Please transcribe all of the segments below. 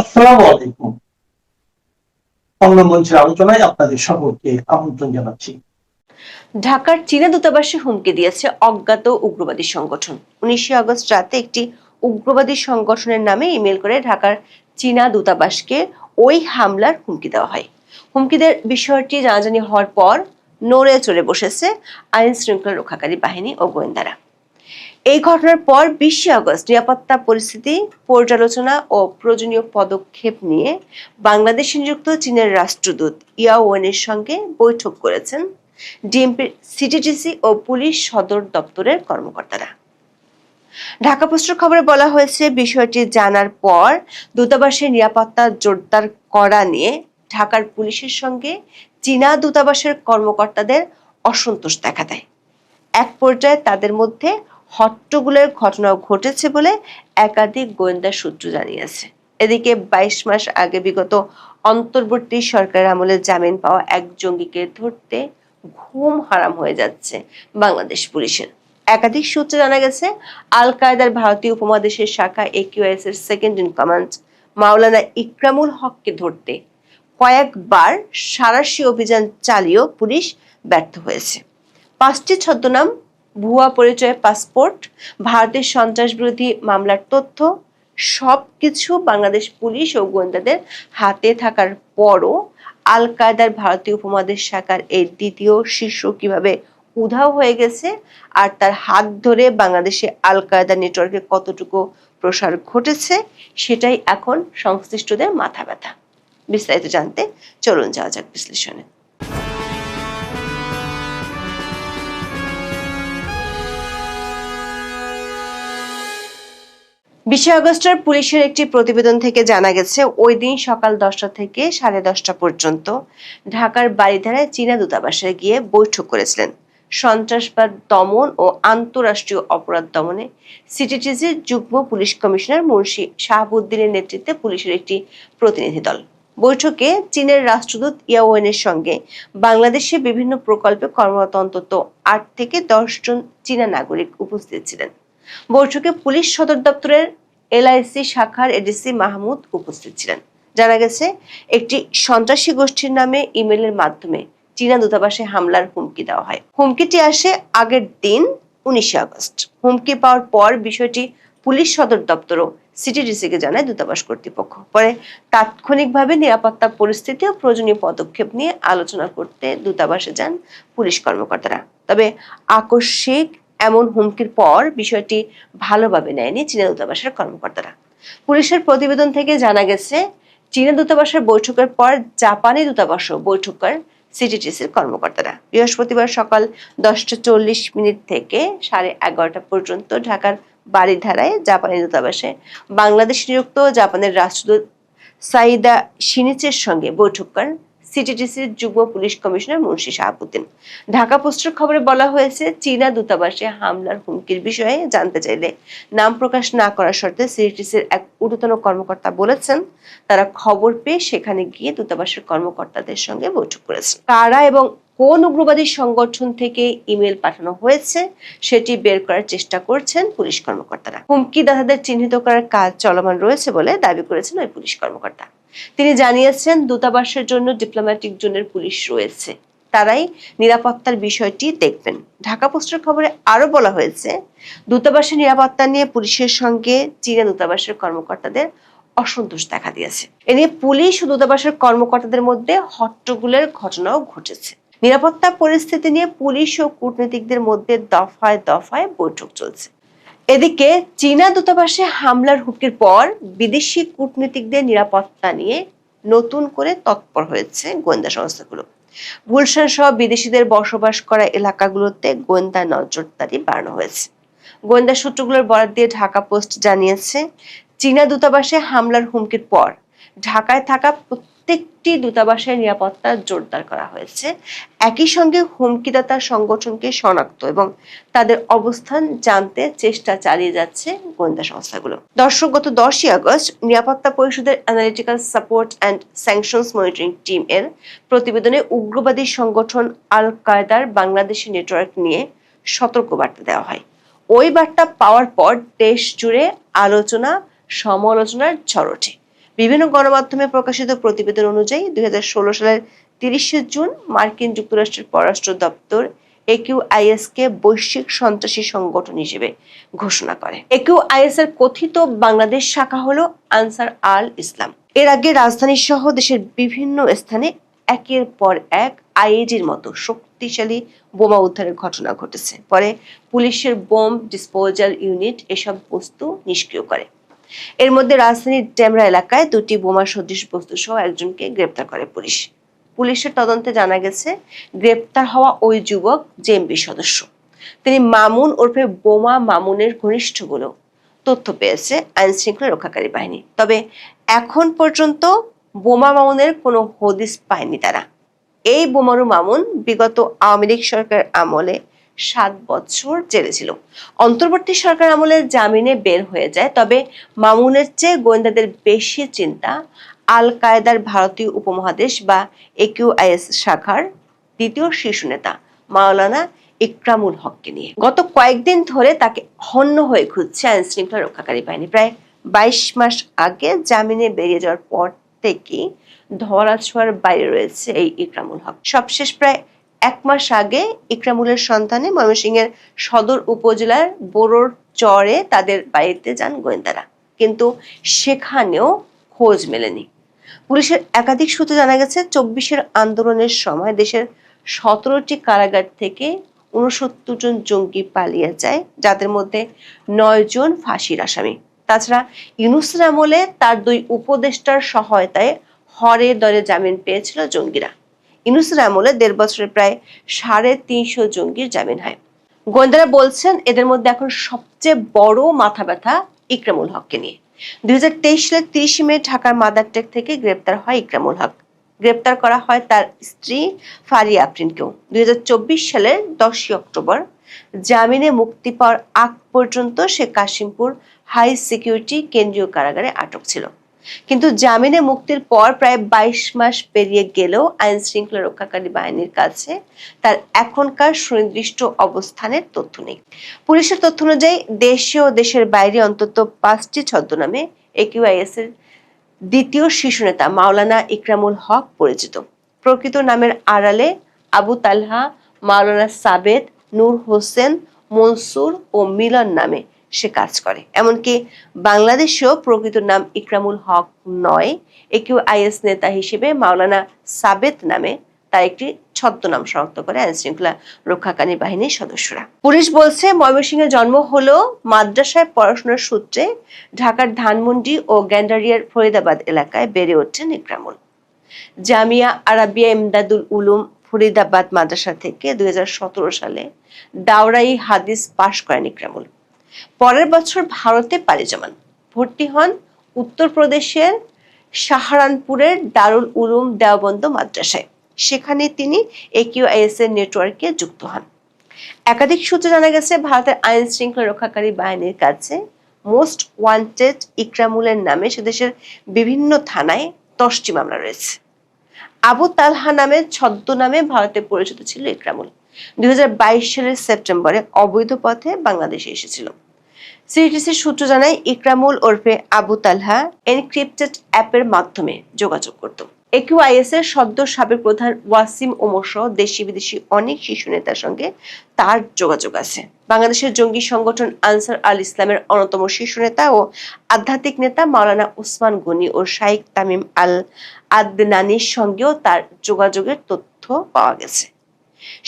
আসসালামু আলাইকুম। বাংলা মঞ্চের আলোচনায় আপনাদের সকলকে আমন্ত্রণ জানাচ্ছি। ঢাকার চীনা দূতাবাসে হুমকি দিয়েছে অজ্ঞাত উগ্রবাদী সংগঠন। 19 আগস্ট রাতে একটি উগ্রবাদী সংগঠনের নামে ইমেল করে ঢাকার চীনা দূতাবাসকে ওই হামলার হুমকি দেওয়া হয়। হুমকিদের বিষয়টি জানাজানি হওয়ার পর নড়ে চড়ে বসেছে আইন শৃঙ্খলা রক্ষাকারী বাহিনী ও গোয়েন্দারা। এই ঘটনার পর 20 আগস্ট নিরাপত্তা পরিস্থিতি পর্যালোচনা ও প্রয়োজনীয় পদক্ষেপ নিয়ে বাংলাদেশে নিযুক্ত চীনের রাষ্ট্রদূত ইয়াও ওয়েনের সঙ্গে বৈঠক করেছেন ডিএমপির সিটিটিসি ও পুলিশ সদর দপ্তরের কর্মকর্তারা। ঢাকা পোস্টের খবরে বলা হয়েছে, বিষয়টি জানার পর দূতাবাসের নিরাপত্তা জোরদার করা নিয়ে ঢাকার পুলিশের সঙ্গে চীনা দূতাবাসের কর্মকর্তাদের অসন্তোষ দেখা দেয়। এক পর্যায়ে তাদের মধ্যে হট্টগোলের ঘটনাও ঘটেছে বলে একাধিক গোয়েন্দা সূত্র জানিয়েছে। এদিকে 22 মাস আগে বিগত অন্তর্বর্তী সরকারের আমলে জামিন পাওয়া এক জঙ্গিকে ধরতে ঘুম হারাম হয়ে যাচ্ছে বাংলাদেশ পুলিশের। একাধিক সূত্রে জানা গেছে, আল কায়েদার ভারতীয় উপমহাদেশের শাখা AQIS এর সেকেন্ড ইন কমান্ড মাওলানা ইকরামুল হককে ধরতে কয়েকবার সাঁড়াশি অভিযান চালিয়েও পুলিশ ব্যর্থ হয়েছে। 5টি ছদ্মনাম, ভুয়া পরিচয় পাসপোর্ট, ভারতের সন্ত্রাস বিরোধী মামলার তথ্য সবকিছু বাংলাদেশ পুলিশ ও গোয়েন্দাদের হাতে থাকার পরও আল কায়েদার ভারতীয় উপমহাদেশ শাখার এই দ্বিতীয় শীর্ষ কিভাবে উধাও হয়ে গেছে আর তার হাত ধরে বাংলাদেশে আল কায়েদা নেটওয়ার্কে কতটুকু প্রসার ঘটেছে সেটাই এখন সংশ্লিষ্টদের মাথা ব্যথা। বিস্তারিত জানতে চলুন যাওয়া যাক বিশ্লেষণে। 20 আগস্টের পুলিশের একটি প্রতিবেদন থেকে জানা গেছে, ওই দিন সকাল 10টা থেকে 10:30 পর্যন্ত ঢাকার বারিধারায় চীনা দূতাবাসে গিয়ে বৈঠক করেছিলেন সন্ত্রাসবাদ দমন ও আন্তঃরাষ্ট্রীয় অপরাধ দমনে সিটিটিসির যুগ্ম পুলিশ কমিশনার মুন্সি শাহাবুদ্দিনের নেতৃত্বে পুলিশের একটি প্রতিনিধি দল। বৈঠকে চীনের রাষ্ট্রদূত ইয়াও ওয়েনের সঙ্গে বাংলাদেশে বিভিন্ন প্রকল্পে কর্মরত অন্তত 8 থেকে 10 জন চীনা নাগরিক উপস্থিত ছিলেন। বৈঠকে পুলিশ সদর দপ্তরের LIC শাখার এডিসি মাহমুদ উপস্থিত ছিলেন। জানা গেছে, একটি সন্ত্রাসী গোষ্ঠীর নামে ইমেলের মাধ্যমে চীনা দূতাবাসে হামলার হুমকি দেওয়া হয়। হুমকিটি আসে আগের দিন 19 আগস্ট। হুমকি পাওয়ার পর বিষয়টি পুলিশ সদর দপ্তর ও সিটিডিসিকে জানায় দূতাবাস কর্তৃপক্ষ। পরে তাৎক্ষণিকভাবে নিরাপত্তা পরিস্থিতি ও প্রয়োজনীয় পদক্ষেপ নিয়ে আলোচনা করতে দূতাবাসে যান পুলিশ কর্মকর্তারা। তবে আকস্মিক এমন হুমকির পর বিষয়টি ভালোভাবে নেয়নি চীনা দূতাবাসের কর্মকর্তারা। পুলিশের প্রতিবেদন থেকে জানা গেছে, চীনা দূতাবাসের বৈঠকের পর জাপানি দূতাবাসও বৈঠক করেন সিটিটিসির কর্মকর্তারা। বৃহস্পতিবার সকাল 10:40 থেকে 11:30 পর্যন্ত ঢাকার বারিধারায় জাপানি দূতাবাসে বাংলাদেশ নিযুক্ত জাপানের রাষ্ট্রদূত সাইদা শিনিচের সঙ্গে বৈঠক করেন সিটিটিসির যুগ্ম পুলিশ কমিশনার মুন্সি শাহাবুদ্দিন। ঢাকা পোস্টের খবরে বলা হয়েছে, চীনা দূতাবাসে হামলার হুমকির বিষয়ে জানতে চাইলে নাম প্রকাশ না করার শর্তে সিটিটিসির এক ঊর্ধ্বতন কর্মকর্তা বলেছেন, তারা খবর পেয়ে সেখানে গিয়ে দূতাবাসের কর্মকর্তাদের সঙ্গে বৈঠক করেছেন। কারা এবং কোন উগ্রবাদী সংগঠন থেকে ইমেল পাঠানো হয়েছে সেটি বের করার চেষ্টা করছেন পুলিশ কর্মকর্তারা। হুমকিদাতাদের চিহ্নিত করার কাজ চলমান রয়েছে বলে দাবি করেছেন ওই পুলিশ কর্মকর্তা। তিনি জানিয়েছেন, দূতাবাসের জন্য ডিপ্লোম্যাটিক জোনের পুলিশ রয়েছে, তারাই নিরাপত্তার বিষয়টি দেখবেন। ঢাকা পোস্টের খবরে আরো বলা হয়েছে, দূতাবাসের নিরাপত্তা নিয়ে পুলিশের সঙ্গে চীনা দূতাবাসের কর্মকর্তাদের অসন্তোষ দেখা দিয়েছে। এ নিয়ে পুলিশ ও দূতাবাসের কর্মকর্তাদের মধ্যে হট্টগোলের ঘটনাও ঘটেছে। নিরাপত্তা পরিস্থিতি নিয়ে পুলিশ ও কূটনীতিকদের মধ্যে দফায় দফায় বৈঠক চলছে। এদিকে চীনা দূতাবাসে হামলার হুমকির পর বিদেশি কূটনীতিকদের নিরাপত্তা নিয়ে নতুন করে তৎপর হয়েছে গোয়েন্দা সংস্থাগুলো। গুলশান সহ বিদেশিদের বসবাস করা এলাকাগুলোতে গোয়েন্দা নজরদারি বাড়ানো হয়েছে। গোয়েন্দা সূত্রগুলোর বরাত দিয়ে ঢাকা পোস্ট জানিয়েছে, চীনা দূতাবাসে হামলার হুমকির পর ঢাকায় থাকা প্রত্যেকটি দূতাবাসের নিরাপত্তা জোরদার করা হয়েছে। একই সঙ্গে হুমকিদাতা সংগঠনকে শনাক্ত এবং তাদের অবস্থান জানতে চেষ্টা চালিয়ে যাচ্ছে গোয়েন্দা সংস্থাগুলো। দর্শক, গত 10 আগস্ট নিরাপত্তা পরিষদের analytical support and sanctions monitoring team এর প্রতিবেদনে উগ্রবাদী সংগঠন আল কায়েদার বাংলাদেশি নেটওয়ার্ক নিয়ে সতর্কবার্তা দেওয়া হয়। ওই বার্তা পাওয়ার পর দেশ জুড়ে আলোচনা সমালোচনার ঝড় ওঠে। বিভিন্ন গণমাধ্যমে প্রকাশিত প্রতিবেদন অনুযায়ী 2016 সালের 30শে জুন মার্কিন যুক্তরাষ্ট্রের পররাষ্ট্র দপ্তর AQIS কে বৈশ্বিক সন্ত্রাসী সংগঠন হিসেবে ঘোষণা করে। AQIS এর কথিত বাংলাদেশ শাখা হলো আনসার আল ইসলাম। এর আগে রাজধানী সহ দেশের বিভিন্ন স্থানে একের পর এক আইএডির মতো শক্তিশালী বোমা উদ্ধারের ঘটনা ঘটেছে। পরে পুলিশের বোম ডিসপোজাল ইউনিট এসব বস্তু নিষ্ক্রিয় করে। এর মধ্যে রাজধানীর ডেমরা এলাকায় 2টি বোমা সদৃশ বস্তু সহ একজনকে গ্রেপ্তার করে পুলিশ। পুলিশের তদন্তে জানা গেছে, গ্রেপ্তার হওয়া ওই যুবক জেএমবি সদস্য। তিনি মামুন ওরফে বোমা মামুনের ঘনিষ্ঠ বলেও তথ্য পেয়েছে আইন শৃঙ্খলা রক্ষাকারী বাহিনী। তবে এখন পর্যন্ত বোমা মামুনের কোনো হদিস পায়নি তারা। এই বোমারু মামুন বিগত আওয়ামী লীগ সরকার আমলে 7 বছর জেলে ছিল। অন্তর্বর্তী সরকার আমলে জামিনে বের হয়ে যায়। তবে মামুনের চেয়ে গোয়েন্দাদের বেশি চিন্তা আল কায়েদার ভারতীয় উপমহাদেশ বা AQIS শাখার দ্বিতীয় শীর্ষ নেতা মাওলানা ইকরামুল হককে নিয়ে। গত কয়েকদিন ধরে তাকে হন্য হয়ে খুঁজছে আইন শৃঙ্খলা রক্ষাকারী বাহিনী। প্রায় 22 মাস আগে জামিনে বেরিয়ে যাওয়ার পর থেকেই ধরাছোঁয়ার বাইরে রয়েছে এই ইকরামুল হক। সবশেষ প্রায় 1 মাস আগে ইকরামুলের সন্ধানে ময়মনসিংহের সদর উপজেলার বোরোর চরে তাদের বাড়িতে যান গোয়েন্দারা, কিন্তু সেখানেও খোঁজ মেলেনি। পুলিশের একাধিক সূত্রে জানা গেছে, 24-এর আন্দোলনের সময় দেশের 17টি কারাগার থেকে 69 জন জঙ্গি পালিয়ে যায়, যাদের মধ্যে 9 জন ফাঁসির আসামি। তাছাড়া ইউনূসের আমলে তার 2 উপদেষ্টার সহায়তায় হরে দরে জামিন পেয়েছিল জঙ্গিরা। ইউনূসের আমলে 1.5 বছরে প্রায় 350 জঙ্গির জামিন হয়। গোয়েন্দারা বলছেন, এদের মধ্যে এখন সবচেয়ে বড় মাথা ব্যথা ইকরামুল হককে নিয়ে। 2023 সালের 30 মে ঢাকার মাদারটেক থেকে গ্রেপ্তার হয় ইকরামুল হক। গ্রেপ্তার করা হয় তার স্ত্রী ফারিয়া আফরিনকেও। 2024 সালের 10 অক্টোবর জামিনে মুক্তি পাওয়ার আগ পর্যন্ত সে কাশিমপুর হাই সিকিউরিটি কেন্দ্রীয় কারাগারে আটক ছিল। কিন্তু জামিনে মুক্তির পর প্রায় 22 মাস পেরিয়ে গেলেও আইন শৃঙ্খলা রক্ষাকারী বাহিনীর কাছে তার এখনকার সুনির্দিষ্ট অবস্থানের তথ্য নেই। পুলিশের তথ্য অনুযায়ী দেশে ও দেশের বাইরে অন্তত 5টি ছদ্মনামে AQIS এর দ্বিতীয় শীর্ষ নেতা মাওলানা ইকরামুল হক পরিচিত। প্রকৃত নামের আড়ালে আবু তালহা, মাওলানা সাবেদ, নূর হোসেন, মনসুর ও মিলন নামে সে কাজ করে। এমনকি বাংলাদেশেও প্রকৃত নাম ইকরামুল হক নয়, AQIS নেতা হিসেবে মাওলানা সাবেদ নামে তার একটি ছদ্মনাম শনাক্ত করে আইন শৃঙ্খলা রক্ষাকারী বাহিনীর সদস্যরা। পুলিশ বলছে, ময়মনসিংহে জন্ম হলেও মাদ্রাসায় পড়াশোনার সূত্রে ঢাকার ধানমন্ডি ও গ্যান্ডারিয়ার ফরিদাবাদ এলাকায় বেড়ে ওঠেন ইকরামুল। জামিয়া আরাবিয়া ইমদাদুল উলুম ফরিদাবাদ মাদ্রাসা থেকে 2017 সালে দাওরাই হাদিস পাশ করেন ইকরামুল। পরের বছর ভারতে পাড়ি জমান। ভর্তি হন উত্তরপ্রদেশের সাহারানপুরের দারুল উলুম দেওবন্দ মাদ্রাসায়। সেখানে তিনি AQIS এর নেটওয়ার্কে যুক্ত হন। একাধিক সূত্রে জানা গেছে, ভারতের আইন শৃঙ্খলা রক্ষাকারী বাহিনীর কাছে মোস্ট ওয়ান্টেড ইকরামুলের নামে সে দেশের বিভিন্ন থানায় 10টি মামলা রয়েছে। আবু তালহা নামে ছদ্মনামে ভারতে পরিচিত ছিল ইকরামুল। 2022 সালের সেপ্টেম্বরে অবৈধ পথে বাংলাদেশে এসেছিল। সিটিসির সূত্র জানায়, ইকরামুল ওরফে আবু তালহা এনক্রিপ্টেড অ্যাপের মাধ্যমে যোগাযোগ করত। AQIS এর সদ্য সাবেক প্রধান ওয়াসিম ওমর সহ দেশি বিদেশি অনেক শীর্ষ নেতার সঙ্গে তার যোগাযোগ আছে। বাংলাদেশের জঙ্গি সংগঠন আনসার আল ইসলামের অন্যতম শীর্ষ নেতা ও আধ্যাত্মিক নেতা মাওলানা উসমান গনি ও শাইখ তামিম আল আদনানির সঙ্গেও তার যোগাযোগের তথ্য পাওয়া গেছে।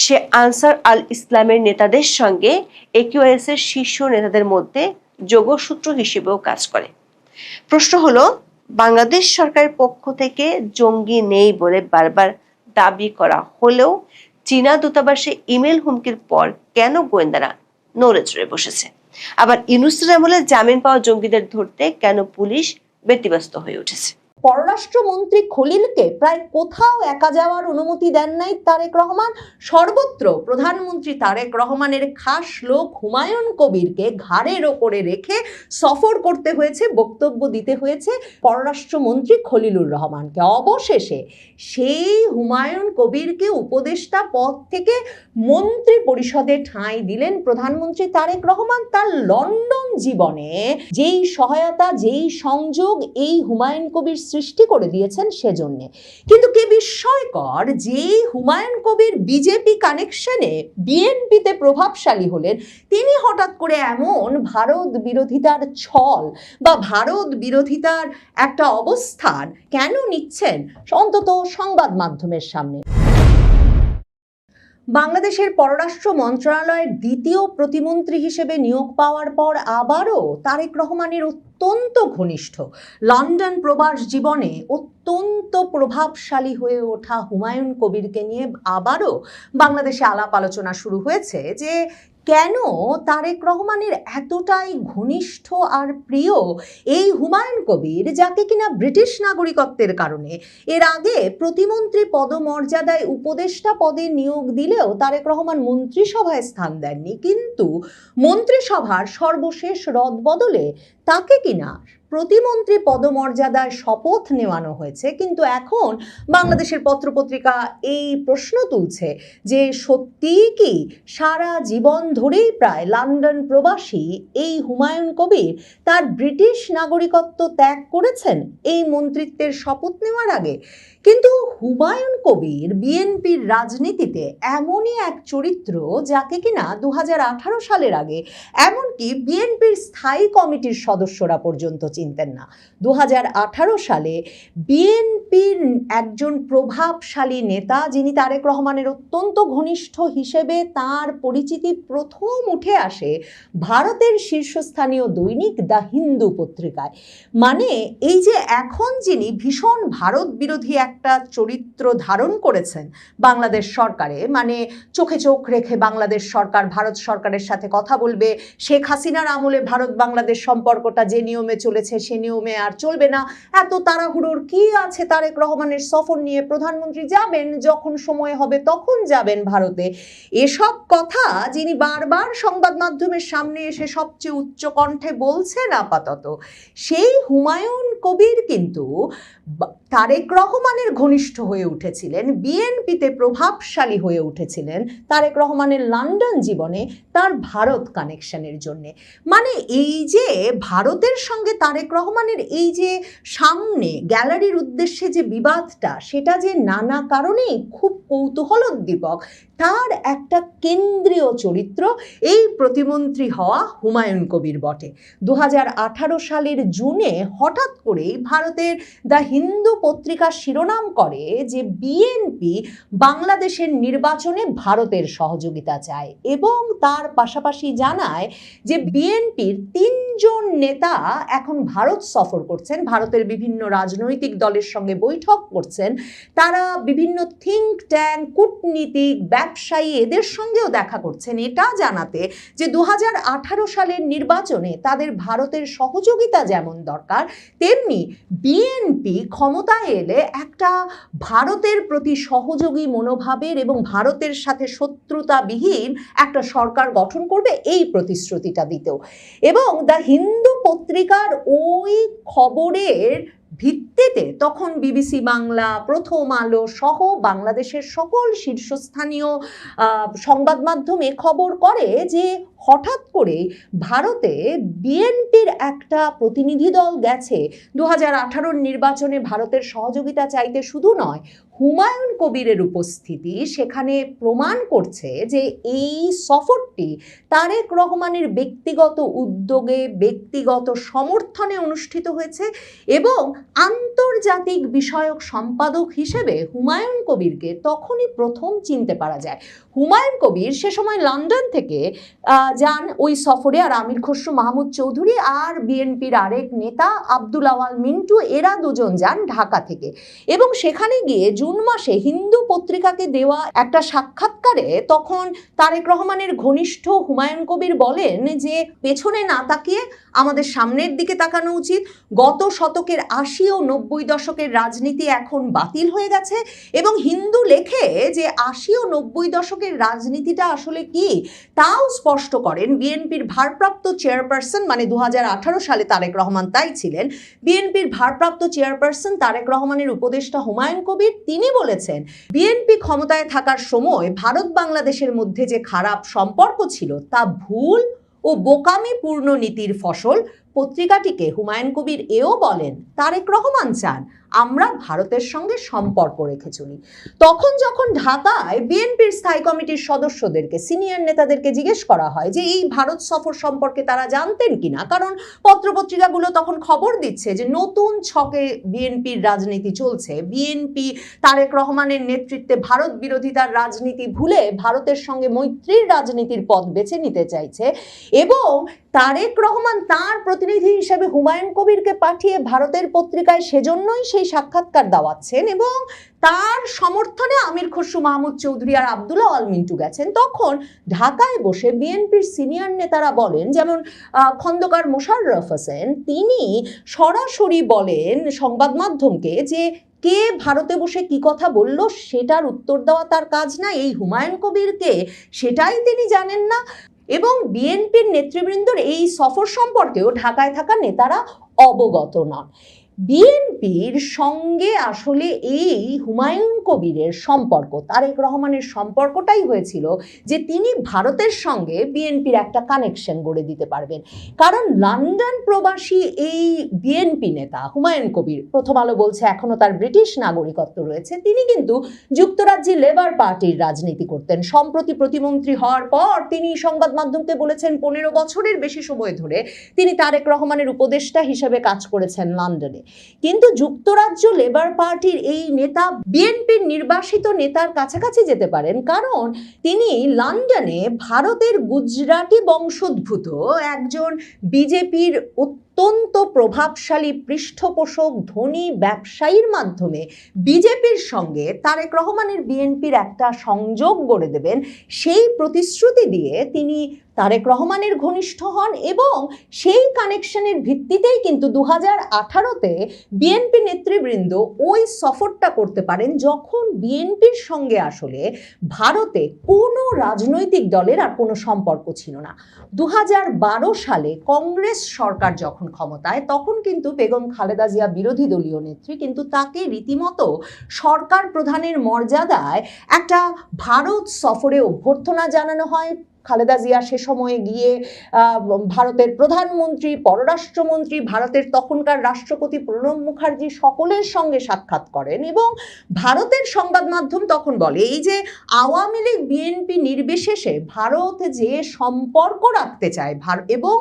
সে আনসার আল ইসলামের নেতাদের সঙ্গে AQIS এর শীর্ষ নেতাদের মধ্যে যোগসূত্র হিসেবেও কাজ করে। প্রশ্ন হলো, বাংলাদেশ সরকারের পক্ষ থেকে জঙ্গি নেই বলে বারবার দাবি করা হলেও চীনা দূতাবাসে ইমেল হুমকির পর কেন গোয়েন্দারা নড়ে চড়ে বসেছে? আবার ইউনূসের আমলে জামিন পাওয়া জঙ্গিদের ধরতে কেন পুলিশ ব্যতিব্যস্ত হয়ে উঠেছে? পররাষ্ট্রমন্ত্রী খলিলকে প্রায় কোথাও একা যাওয়ার অনুমতি দেন নাই তারেক রহমান। সর্বত্র প্রধানমন্ত্রী তারেক রহমানের খাস লোক হুমায়ুন কবিরকে ঘাড়ের ওপরে রেখে সফর করতে হয়েছে, বক্তব্য দিতে হয়েছে পররাষ্ট্রমন্ত্রী খলিলুর রহমানকে। অবশেষে সেই হুমায়ুন কবিরকে উপদেষ্টা পদ থেকে মন্ত্রী পরিষদে ঠাঁই দিলেন প্রধানমন্ত্রী তারেক রহমান। তার লন্ডন জীবনে যেই সহায়তা, যেই সংযোগ এই হুমায়ুন কবির সৃষ্টি করে দিয়েছেন সেজন্য। কিন্তু কি বিস্ময়কর, যে হুমায়ুন কবির বিজেপি কানেকশনে বিএনপিতে প্রভাবশালী হলেন, তিনি হঠাৎ করে এমন ভারত বিরোধিতার ছল বা ভারত বিরোধিতার একটা অবস্থান কেন নিচ্ছেন অন্তত সংবাদ মাধ্যমের সামনে? বাংলাদেশের পররাষ্ট্র মন্ত্রণালয়ের দ্বিতীয় প্রতিমন্ত্রী হিসেবে নিয়োগ পাওয়ার পর আবারও তারেক রহমানের অত্যন্ত ঘনিষ্ঠ, লন্ডন প্রবাস জীবনে অত্যন্ত প্রভাবশালী হয়ে ওঠা হুমায়ুন কবিরকে নিয়ে আবারও বাংলাদেশে আলাপ আলোচনা শুরু হয়েছে যে কেন তারেক রহমানের এতটাই ঘনিষ্ঠ আর প্রিয় এই হুমায়ুন কবির, যাকে কিনা ব্রিটিশ নাগরিকত্বের কারণে এর আগে প্রতিমন্ত্রী পদমর্যাদায় উপদেষ্টা পদে নিয়োগ দিলেও তারেক রহমান মন্ত্রিসভায় স্থান দেননি, কিন্তু মন্ত্রিসভার সর্বশেষ রদবদলে তাকে কিনা প্রতিমন্ত্রী পদমর্যাদায় শপথ নেওয়ানো হয়েছে। কিন্তু এখন বাংলাদেশের পত্রপত্রিকা এই প্রশ্ন তুলছে যে সত্যিই কি সারা জীবন ধরেই প্রায় লন্ডন প্রবাসী এই হুমায়ুন কবির তার ব্রিটিশ নাগরিকত্ব ত্যাগ করেছেন এই মন্ত্রিত্বের শপথ নেওয়ার আগে? কিন্তু হুমায়ুন কবির বিএনপির রাজনীতিতে এমনই এক চরিত্র যাকে কিনা 2018 সালের আগে এমনকি বিএনপির স্থায়ী কমিটির সদস্যরা পর্যন্ত চিনতেন না। 2018 সালে বিএনপির একজন প্রভাবশালী নেতা, যিনি তারেক রহমানের অত্যন্ত ঘনিষ্ঠ হিসেবে তার পরিচিতি প্রথম উঠে আসে ভারতের শীর্ষস্থানীয় দৈনিক দ্য হিন্দু পত্রিকায়। মানে এই যে এখন যিনি ভীষণ ভারত বিরোধী একটা চরিত্র ধারণ করেছেন বাংলাদেশ সরকারে, মানে চোখে চোখ রেখে বাংলাদেশ সরকার ভারত সরকারের সাথে কথা বলবে, শেখ হাসিনার আমলে ভারত বাংলাদেশ সম্পর্কটা যে নিয়মে চলেছে সে নিয়মে আর চলবে না, এত তাড়াহুড়োর কি আছে তারেক রহমানের সফর নিয়ে, প্রধানমন্ত্রী যাবেন যখন সময় হবে তখন যাবেন ভারতে, এসব কথা যিনি বারবার সংবাদ মাধ্যমের সামনে এসে সবচেয়ে উচ্চ কণ্ঠে বলছেন আপাতত, সেই হুমায়ুন কবির কিন্তু তারেক রহমানের ঘনিষ্ঠ হয়ে উঠেছিলেন, বিএনপিতে প্রভাবশালী হয়ে উঠেছিলেন তারেক রহমানের লন্ডন জীবনে তার ভারত কানেকশনের জন্য। মানে এই যে ভারতের সঙ্গে তারেক রহমানের এই যে সামনে গ্যালারির উদ্দেশ্যে যে বিবাদটা, সেটা যে নানা কারণেই খুব কৌতূহলোদ্দীপক, তার একটা কেন্দ্রীয় চরিত্র এই প্রতিমন্ত্রী হওয়া হুমায়ুন কবির বটে। 2018 সালের জুনে হঠাৎ করেই ভারতের দ্য হিন্দু পত্রিকা শিরোনাম করে যে বিএনপি বাংলাদেশের নির্বাচনে ভারতের সহযোগিতা চায় এবং তার পাশাপাশি জানায় যে বিএনপির 3 জন নেতা এখন ভারত সফর করছেন, ভারতের বিভিন্ন রাজনৈতিক দলের সঙ্গে বৈঠক করছেন, তারা বিভিন্ন থিঙ্ক ট্যাঙ্ক, কূটনীতিক, ব্যবসায়ী এদের সঙ্গেও দেখা করছেন, এটা জানাতে যে 2018 সালের নির্বাচনে তাদের ভারতের সহযোগিতা যেমন দরকার, তেমনি বিএনপি ক্ষমতায় এলে একটা ভারতের প্রতি সহযোগী মনোভাবের এবং ভারতের সাথে শত্রুতাবিহীন একটা সরকার গঠন করবে, এই প্রতিশ্রুতিটা দিতেও। এবং দ্য হিন্দু পত্রিকার ওই খবরের ভিত্তিতে তখন বিবিসি বাংলা, প্রথম আলো সহ বাংলাদেশের সকল শীর্ষস্থানীয় সংবাদ মাধ্যমে খবর করে যে হঠাৎ করে ভারতে বিএনপির একটা প্রতিনিধি দল গেছে 2018 নির্বাচনে ভারতের সহযোগিতা চাইতে। শুধু নয়, হুমায়ুন কবিরের উপস্থিতি সেখানে প্রমাণ করছে যে এই সফরটি তারেক রহমানের ব্যক্তিগত উদ্যোগে, ব্যক্তিগত সমর্থনে অনুষ্ঠিত হয়েছে এবং আন্তর্জাতিক বিষয়ক সম্পাদক হিসেবে হুমায়ুন কবিরকে তখনই প্রথম চিনতে পারা যায়। হুমায়ুন কবির সে সময় লন্ডন থেকে যান ওই সফরে, আর আমির খসরু মাহমুদ চৌধুরী আর বিএনপির আরেক নেতা আব্দুল আওয়াল মিন্টু, এরা দুজন যান ঢাকা থেকে। এবং সেখানে গিয়ে জুন মাসে হিন্দু পত্রিকাকে দেওয়া একটা সাক্ষাৎকারে তখন তারেক রহমানের ঘনিষ্ঠ হুমায়ুন কবির বলেন যে পেছনে না তাকিয়ে আমাদের সামনের দিকে তাকানো উচিত। গত শতকের ৮০ ও ৯০ দশকের রাজনীতি এখন বাতিল হয়ে গেছে এবং হিন্দু লেখে যে ৮০ ও ৯০ দশকের রাজনীতিটা আসলে কি তাও স্পষ্ট করেন বিএনপির ভারপ্রাপ্ত চেয়ারপারসন, মানে ২০১৮ সালে তারেক রহমান তাই ছিলেন, বিএনপির ভারপ্রাপ্ত চেয়ারপারসন তারেক রহমানের উপদেষ্টা হুমায়ুন কবির। তিনি বলেছেন বিএনপি ক্ষমতায় থাকার সময় ভারত বাংলাদেশের মধ্যে যে খারাপ সম্পর্ক ছিল তা ভুল ও বোকামিপূর্ণ নীতির ফসল। পত্রিকাটিকে হুমায়ুন কবির এও বলেন তারেক রহমান চান আমরা ভারতের সঙ্গে সম্পর্ক রেখে চলি। তখন যখন ঢাকায় বিএনপির স্থায়ী কমিটির সদস্যদেরকে, সিনিয়র নেতাদেরকে জিজ্ঞেস করা হয় যে এই ভারত সফর সম্পর্কে তারা জানতেন কিনা, কারণ পত্রপত্রিকাগুলো তখন খবর দিচ্ছে যে নতুন ছকে বিএনপির রাজনীতি চলছে, বিএনপি তারেক রহমানের নেতৃত্বে ভারত বিরোধিতার রাজনীতি ভুলে ভারতের সঙ্গে মৈত্রীর রাজনীতির পথ বেছে নিতে চাইছে এবং তারেক রহমান তার প্রতিনিধি হিসেবে হুমায়ুন কবিরকে পাঠিয়ে ভারতের পত্রিকায় সেজন্যই সেই সাক্ষাৎকার দেওয়াচ্ছেন এবং তার সমর্থনে আমির খসরু মাহমুদ চৌধুরী আর আব্দুল্লাহ আল মিন্টু গেছেন। তখন ঢাকায় বসে বিএনপির সিনিয়র নেতারা বলেন, যেমন খন্দকার মোশাররফ হোসেন, তিনি সরাসরি বলেন সংবাদ মাধ্যমকে যে কে ভারতে বসে কি কথা বলল সেটার উত্তর দেওয়া তার কাজ না, এই হুমায়ুন কবিরকে সেটাই তিনি জানেন না। এবং বিএনপির নেতৃবৃন্দর এই সফর সম্পর্কেও ঢাকায় থাকা নেতারা অবগত নন। বিএনপির সঙ্গে আসলে এই হুমায়ুন কবিরের সম্পর্ক, তারেক রহমানের সম্পর্কটাই হয়েছিল যে তিনি ভারতের সঙ্গে বিএনপির একটা কানেকশন গড়ে দিতে পারবেন। কারণ লন্ডন প্রবাসী এই বিএনপি নেতা হুমায়ুন কবির, প্রথম আলো বলছে এখনো তার ব্রিটিশ নাগরিকত্ব রয়েছে, তিনি কিন্তু যুক্তরাজ্যে লেবার পার্টির রাজনীতি করতেন। সম্প্রতি প্রতিমন্ত্রী হওয়ার পর তিনি সংবাদ মাধ্যমকে বলেছেন ১৫ বছরের বেশি সময় ধরে তিনি তারেক রহমানের উপদেষ্টা হিসেবে কাজ করেছেন লন্ডনে। কিন্তু যুক্তরাজ্য লেবার পার্টির এই নেতা বিএনপির নির্বাসিত নেতার কাছাকাছি যেতে পারেন কারণ তিনি লন্ডনে ভারতের গুজরাটি বংশোদ্ভূত একজন বিজেপির অত্যন্ত প্রভাবশালী পৃষ্ঠপোষক ধনী ব্যবসায়ীর মাধ্যমে বিজেপির সঙ্গে তারেক রহমানের বিএনপির একটা সংযোগ গড়ে দেবেন, সেই প্রতিশ্রুতি দিয়ে তিনি তারেক রহমানের ঘনিষ্ঠ হন এবং সেই কানেকশনের ভিত্তিতেই কিন্তু ২০১৮-তে বিএনপি নেতৃবৃন্দ ওই সফরটা করতে পারেন যখন বিএনপির সঙ্গে আসলে ভারতে কোনো রাজনৈতিক দলের আর কোনো সম্পর্ক ছিল না। ২০১২ সালে কংগ্রেস সরকার যখন ক্ষমতায়, তখন কিন্তু বেগম খালেদা জিয়া বিরোধী দলীয় নেত্রী, কিন্তু তাকে রীতিমতো সরকার প্রধানের মর্যাদায় একটা ভারত সফরে অভ্যর্থনা জানানো হয়। খালেদা জিয়া সে সময়ে গিয়ে ভারতের প্রধানমন্ত্রী, পররাষ্ট্রমন্ত্রী, ভারতের তখনকার রাষ্ট্রপতি প্রণব মুখার্জি সকলের সঙ্গে সাক্ষাৎ করেন এবং ভারতের সংবাদ মাধ্যম তখন বলে এই যে আওয়ামী লীগ বিএনপি নির্বিশেষে ভারত যে সম্পর্ক রাখতে চায় এবং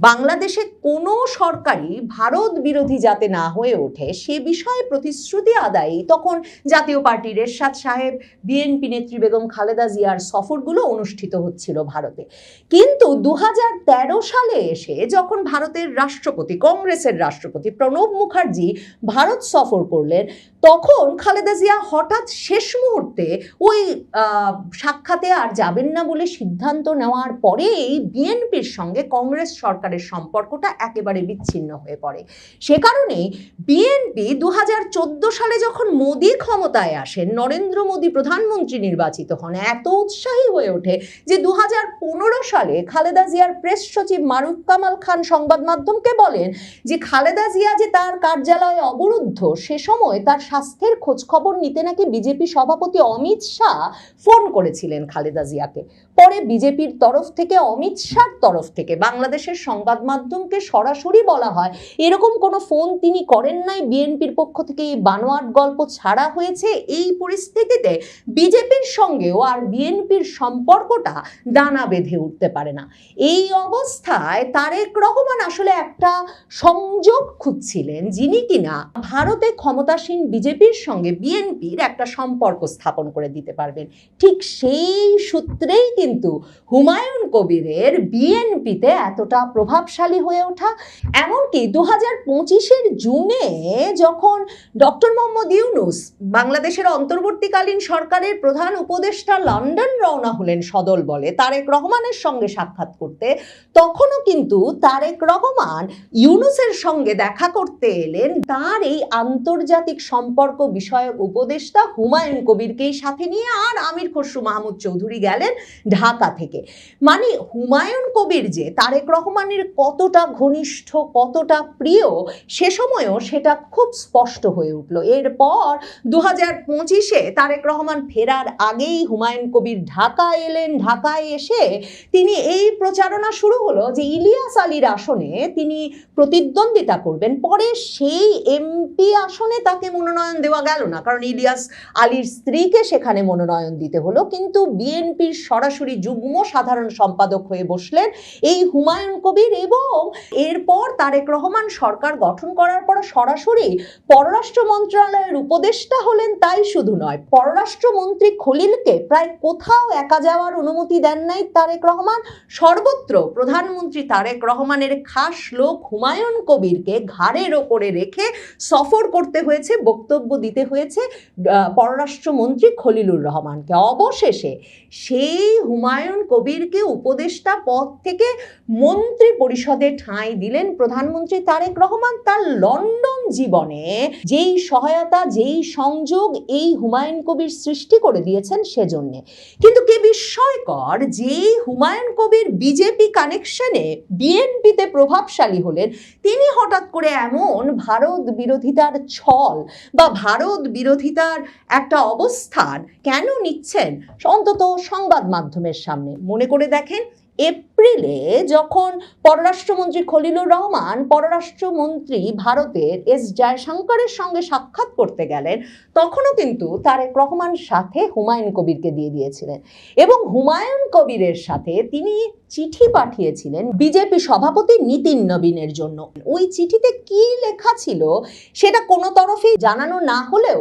বাংলাদেশে কোনো সরকারই ভারত বিরোধী যাতে না হয়ে ওঠে সে বিষয়ে প্রতিশ্রুতি আদায়ে তখন জাতীয় পার্টির এরশাদ সাহেব, বিএনপি নেত্রী বেগম খালেদা জিয়ার সফরগুলো অনুষ্ঠিত হচ্ছিল ভারতে। কিন্তু ২০১৩ সালে এসে যখন ভারতের রাষ্ট্রপতি, কংগ্রেসের রাষ্ট্রপতি প্রণব মুখার্জি ভারত সফর করলেন, তখন খালেদা জিয়া হঠাৎ শেষ মুহূর্তে ওই সাক্ষাতে আর যাবেন না বলে সিদ্ধান্ত নেওয়ার পরেই বিএনপির সঙ্গে কংগ্রেস সরকারের সম্পর্কটা একেবারে বিচ্ছিন্ন হয়ে পড়ে। সে কারণে বিএনপি ২০১৪ সালে যখন মোদী ক্ষমতায় আসেন, নরেন্দ্র মোদী প্রধানমন্ত্রী নির্বাচিত হন, এত উৎসাহী হয়ে ওঠে যে ২০১৫ সালে খালেদা জিয়ার প্রেস সচিব মারুফ কামাল খান সংবাদ মাধ্যমকে বলেন যে খালেদা জিয়া যে তার কার্যালয়ে অবরুদ্ধ, সে সময় তার স্বাস্থ্যের খোঁজ খবর নিতে নাকি বিজেপি সভাপতি অমিত শাহ ফোন করেছিলেন খালেদা জিয়াকে। পরে বিজেপির তরফ থেকে, অমিত শাহর তরফ থেকে বাংলাদেশের সংবাদ মাধ্যমকে সরাসরি বলা হয় এরকম কোনো ফোন তিনি করেন নাই, বিএনপির পক্ষ থেকে এই বানোয়াট গল্প ছাড়া হয়েছে। এই পরিস্থিতিতে বিজেপির সঙ্গেও আর বিএনপির সম্পর্কটা দানা বেঁধে উঠতে পারে না। এই অবস্থায় তারেক রহমান আসলে একটা সংযোগ খুঁজছিলেন যিনি কিনা ভারতে ক্ষমতাসীন বিজেপি বিজেপির সঙ্গে বিএনপির একটা সম্পর্ক স্থাপন করে দিতে পারবেন। ঠিক সেই সূত্রেই কিন্তু হুমায়ুন কবিরের বিএনপিতে এতটা প্রভাবশালী হয়ে ওঠা। এমনকি 2025-এর জুনে যখন ডক্টর মোহাম্মদ ইউনূস বাংলাদেশের অন্তর্বর্তীকালীন সরকারের প্রধান উপদেষ্টা লন্ডন রওনা হলেন সদল বলে তারেক রহমানের সঙ্গে সাক্ষাৎ করতে, তখনও কিন্তু তারেক রহমান ইউনূসের সঙ্গে দেখা করতে এলেন তার এই আন্তর্জাতিক সম্পর্ক বিষয়ক উপদেষ্টা হুমায়ুন কবিরকেই সাথে নিয়ে, আর আমির খসরু মাহমুদ চৌধুরী গেলেন ঢাকা থেকে। মানে হুমায়ুন কবির যে তারেক রহমানের কতটা ঘনিষ্ঠ, কতটা প্রিয়, সে সময়ও সেটা খুব স্পষ্ট হয়ে উঠল। এরপর 2025-এ তারেক রহমান ফেরার আগেই হুমায়ুন কবির ঢাকা এলেন। ঢাকায় এসে তিনি এই প্রচারণা শুরু হলো যে ইলিয়াস আলীর আসনে তিনি প্রতিদ্বন্দ্বিতা করবেন। পরে সেই এমপি আসনে তাকে মনোনয়ন দেওয়া গেল না, কারণ ইলিয়াস আলীর স্ত্রীকে সেখানে মনোনয়ন দিতে হলো। কিন্তু বিএনপির সরাসরি যুগ্ম সাধারণ সম্পাদক হয়ে বসলেন এই হুমায়ুন কবির, এবং এরপর তারেক রহমান সরকার গঠন করার পর সরাসরি পররাষ্ট্র মন্ত্রণালয়ের উপদেষ্টা হলেন। তাই শুধু নয়, পররাষ্ট্রমন্ত্রী খলিলকে প্রায় কোথাও একা যাওয়ার অনুমতি দেন নাই তারেক রহমান। সর্বত্র প্রধানমন্ত্রী তারেক রহমানের খাস লোক হুমায়ুন কবিরকে ঘাড়ের ওপরে রেখে সফর করতে হয়েছে, বক্তব্য দিতে হয়েছে পররাষ্ট্রমন্ত্রী খলিলুর রহমানকে। অবশেষে সেই হুমায়ুন কবিরকে উপদেষ্টা পদ থেকে মন্ত্রী পরিষদে ঠাঁই দিলেন প্রধানমন্ত্রী তারেক রহমান। তার লন্ডন জীবনে যেই সহায়তা, যেই সংযোগ এই হুমায়ুন কবির সৃষ্টি করে দিয়েছেন সেজন্য। কিন্তু কি বিস্ময়কর, যেই হুমায়ুন কবির বিজেপি কানেকশনে বিএনপিতে প্রভাবশালী হলেন, তিনি হঠাৎ করে এমন ভারত বিরোধিতার ছল বা ভারত বিরোধিতার একটা অবস্থান কেন নিচ্ছেন অন্তত সংবাদ মাধ্যমের সামনে? মনে করে দেখেন, এপ্রিলে যখন পররাষ্ট্রমন্ত্রী খলিলুর রহমান পররাষ্ট্রমন্ত্রী ভারতের এস জয়শঙ্করের সঙ্গে সাক্ষাৎ করতে গেলেন, তখনও কিন্তু তারেক রহমান সাথে হুমায়ুন কবিরকে দিয়ে দিয়েছিলেন, এবং হুমায়ুন কবিরের সাথে তিনি চিঠি পাঠিয়েছিলেন বিজেপি সভাপতি নীতিন নবীনের জন্য। ওই চিঠিতে কি লেখা ছিল সেটা কোনো তরফেই জানানো না হলেও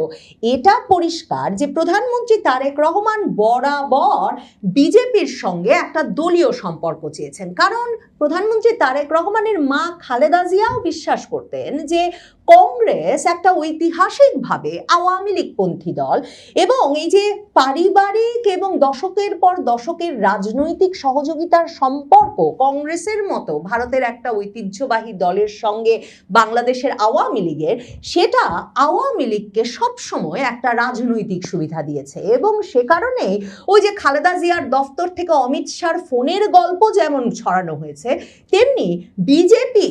এটা পরিষ্কার যে প্রধানমন্ত্রী তারেক রহমান বরাবর বিজেপির সঙ্গে একটা দলীয় সম্পর্ক চেয়েছেন। কারণ প্রধানমন্ত্রী তারেক রহমানের মা খালেদা জিয়াও বিশ্বাস করতেন যে কংগ্রেস একটা ঐতিহাসিকভাবে আওয়ামী লীগপন্থী দল, এবং এই যে পারিবারিক এবং দশকের পর দশকের রাজনৈতিক সহযোগিতার সম্পর্ক কংগ্রেসের মতো ভারতের একটা ঐতিহ্যবাহী দলের সঙ্গে বাংলাদেশের আওয়ামী লীগের, সেটা আওয়ামী লীগকে সবসময় একটা রাজনৈতিক সুবিধা দিয়েছে। এবং সে কারণে ওই যে খালেদা জিয়ার দফতর থেকে অমিত শাহর ফোনের গল্প যেমন ছড়ানো হয়েছে, তেমনি বিজেপি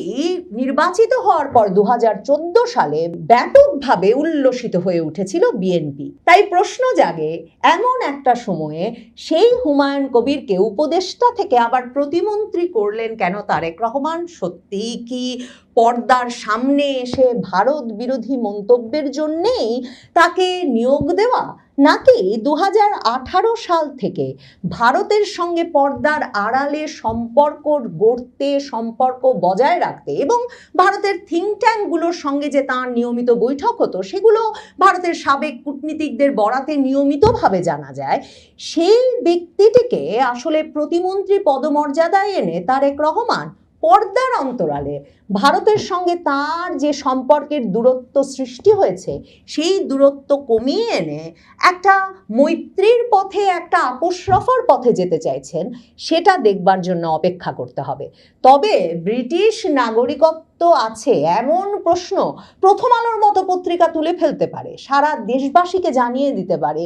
নির্বাচিত হওয়ার পর 2014 সালে ব্যাপকভাবে উল্লসিত হয়ে উঠেছিল বিএনপি। তাই প্রশ্ন জাগে, এমন একটা সময়ে সেই হুমায়ুন কবিরকে উপদেষ্টা থেকে আবার প্রতিমন্ত্রী করলেন কেন তারেক রহমান? সত্যিই কি পর্দার সামনে এসে ভারত বিরোধী মন্তব্যের জন্যেই তাকে নিয়োগ দেওয়া, নাকি 2018 সাল থেকে ভারতের সঙ্গে পর্দার আড়ালে সম্পর্ক গড়তে, সম্পর্ক বজায় রাখতে, এবং ভারতের থিঙ্ক ট্যাঙ্কগুলোর সঙ্গে যে তাঁর নিয়মিত বৈঠক হতো সেগুলো ভারতের সাবেক কূটনীতিকদের বরাতে নিয়মিতভাবে জানা যায়, সেই ব্যক্তিটিকে আসলে প্রতিমন্ত্রী পদমর্যাদায় এনে তারেক রহমান পর্দার অন্তরালে ভারতের সঙ্গে তার যে সম্পর্কের দূরত্ব সৃষ্টি হয়েছে সেই দূরত্ব কমিয়ে এনে একটা মৈত্রীর পথে, একটা আপোষ রফার পথে যেতে চাইছেন, সেটা দেখবার জন্য অপেক্ষা করতে হবে। তবে ব্রিটিশ নাগরিকত্ব আছে এমন প্রশ্ন প্রথম আলোর মতো পত্রিকা তুলে ফেলতে পারে, সারা দেশবাসীকে জানিয়ে দিতে পারে।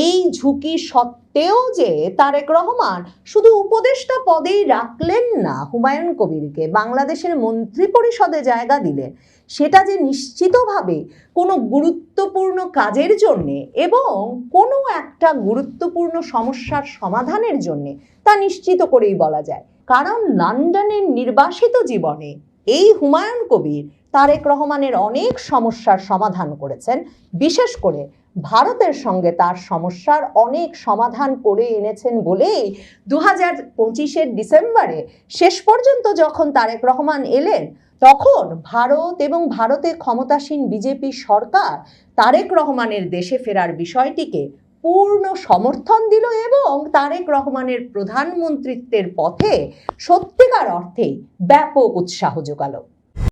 এই ঝুঁকি সত্ত্বেও যে তারেক রহমান শুধু উপদেষ্টা পদেই রাখলেন না হুমায়ুন কবিরকে, বাংলাদেশের মন্ত্রী পরিষদে জায়গা দিলেন, সেটা যে নিশ্চিতভাবে কোনো গুরুত্বপূর্ণ কাজের জন্যে এবং কোনো একটা গুরুত্বপূর্ণ সমস্যার সমাধানের জন্যে, তা নিশ্চিত করেই বলা যায়। কারণ লন্ডনের নির্বাসিত জীবনে এই হুমায়ুন কবির তারেক রহমানের অনেক সমস্যার সমাধান করেছেন, বিশেষ করে ভারতের সঙ্গে তার সমস্যার অনেক সমাধান করে এনেছেন বলেই 2025-এর ডিসেম্বরে শেষ পর্যন্ত যখন তারেক রহমান এলেন, তখন ভারত এবং ভারতে ক্ষমতাসীন বিজেপি সরকার তারেক রহমানের দেশে ফেরার বিষয়টিকে পূর্ণ সমর্থন দিল এবং তারেক রহমানের প্রধানমন্ত্রীত্বের পথে সত্যিকার অর্থেই ব্যাপক উৎসাহ যোগালো।